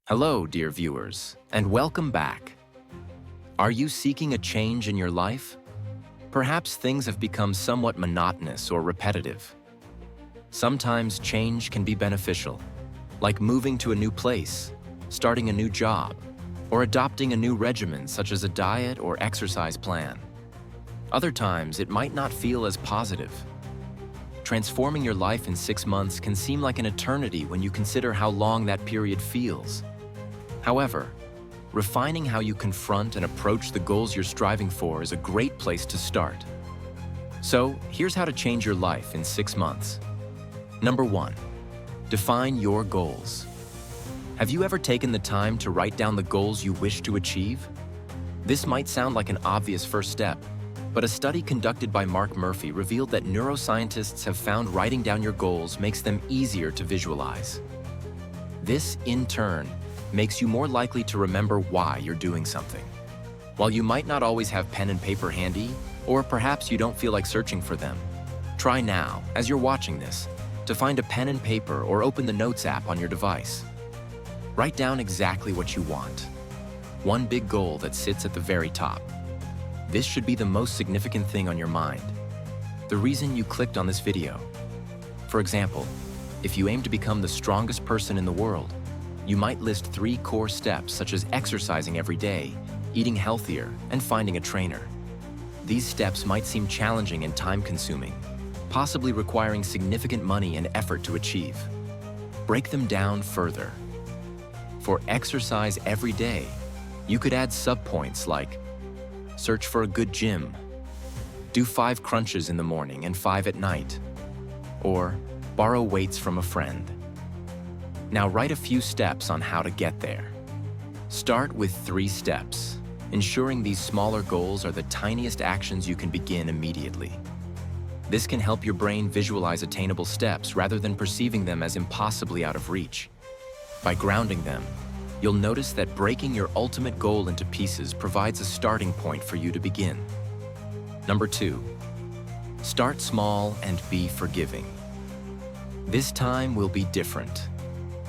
Hello, dear viewers, and welcome back. Are you seeking a change in your life? Perhaps things have become somewhat monotonous or repetitive. Sometimes change can be beneficial, like moving to a new place, starting a new job, or adopting a new regimen such as a diet or exercise plan. Other times, it might not feel as positive. Transforming your life in 6 months can seem like an eternity when you consider how long that period feels. However, refining how you confront and approach the goals you're striving for is a great place to start. So, here's how to change your life in 6 months. Number 1, define your goals. Have you ever taken the time to write down the goals you wish to achieve? This might sound like an obvious first step, but a study conducted by Mark Murphy revealed that neuroscientists have found writing down your goals makes them easier to visualize. This, in turn, makes you more likely to remember why you're doing something. While you might not always have pen and paper handy, or perhaps you don't feel like searching for them, try now, as you're watching this, to find a pen and paper or open the Notes app on your device. Write down exactly what you want. One big goal that sits at the very top. This should be the most significant thing on your mind. The reason you clicked on this video. For example, if you aim to become the strongest person in the world, you might list 3 core steps such as exercising every day, eating healthier, and finding a trainer. These steps might seem challenging and time-consuming, possibly requiring significant money and effort to achieve. Break them down further. For exercise every day, you could add subpoints like search for a good gym, do 5 crunches in the morning and 5 at night, or borrow weights from a friend. Now write a few steps on how to get there. Start with 3 steps, ensuring these smaller goals are the tiniest actions you can begin immediately. This can help your brain visualize attainable steps rather than perceiving them as impossibly out of reach. By grounding them, you'll notice that breaking your ultimate goal into pieces provides a starting point for you to begin. Number 2, start small and be forgiving. This time will be different.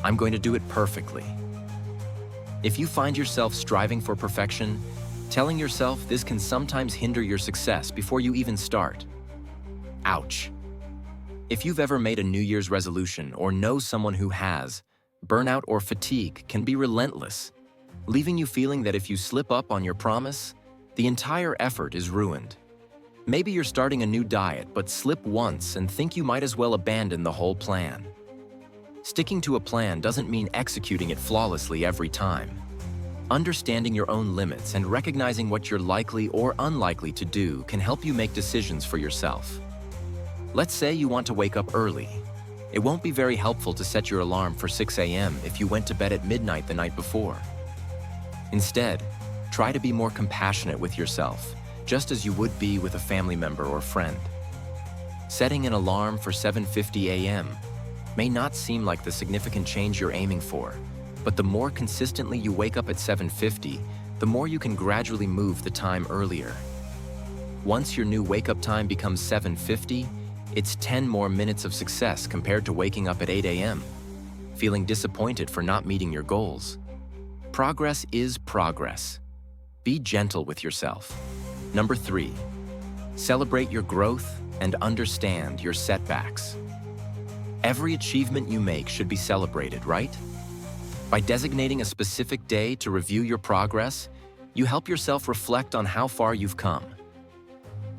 I'm going to do it perfectly. If you find yourself striving for perfection, telling yourself this can sometimes hinder your success before you even start. Ouch. If you've ever made a New Year's resolution or know someone who has, burnout or fatigue can be relentless, leaving you feeling that if you slip up on your promise, the entire effort is ruined. Maybe you're starting a new diet but slip once and think you might as well abandon the whole plan. Sticking to a plan doesn't mean executing it flawlessly every time. Understanding your own limits and recognizing what you're likely or unlikely to do can help you make decisions for yourself. Let's say you want to wake up early. It won't be very helpful to set your alarm for 6 a.m. if you went to bed at midnight the night before. Instead, try to be more compassionate with yourself, just as you would be with a family member or friend. Setting an alarm for 7:50 a.m. may not seem like the significant change you're aiming for, but the more consistently you wake up at 7:50, the more you can gradually move the time earlier. Once your new wake-up time becomes 7:50, it's 10 more minutes of success compared to waking up at 8 a.m., feeling disappointed for not meeting your goals. Progress is progress. Be gentle with yourself. Number 3, celebrate your growth and understand your setbacks. Every achievement you make should be celebrated, right? By designating a specific day to review your progress, you help yourself reflect on how far you've come.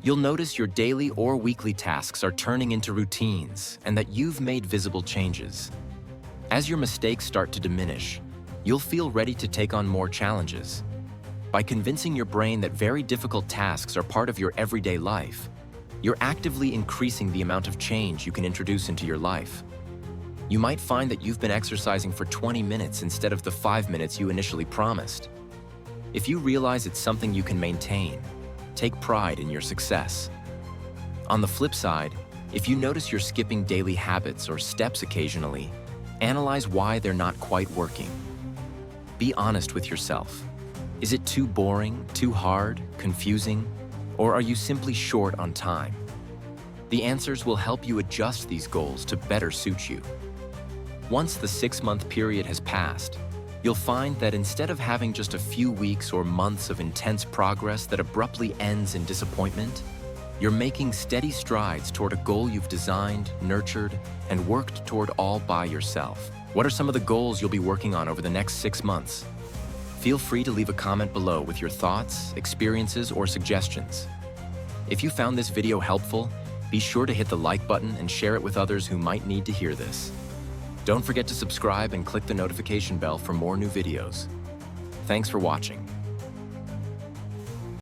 You'll notice your daily or weekly tasks are turning into routines and that you've made visible changes. As your mistakes start to diminish, you'll feel ready to take on more challenges. By convincing your brain that very difficult tasks are part of your everyday life, you're actively increasing the amount of change you can introduce into your life. You might find that you've been exercising for 20 minutes instead of the 5 minutes you initially promised. If you realize it's something you can maintain, take pride in your success. On the flip side, if you notice you're skipping daily habits or steps occasionally, analyze why they're not quite working. Be honest with yourself. Is it too boring, too hard, confusing, or are you simply short on time? The answers will help you adjust these goals to better suit you. Once the 6-month period has passed, you'll find that instead of having just a few weeks or months of intense progress that abruptly ends in disappointment, you're making steady strides toward a goal you've designed, nurtured, and worked toward all by yourself. What are some of the goals you'll be working on over the next 6 months? Feel free to leave a comment below with your thoughts, experiences, or suggestions. If you found this video helpful, be sure to hit the like button and share it with others who might need to hear this. Don't forget to subscribe and click the notification bell for more new videos. Thanks for watching.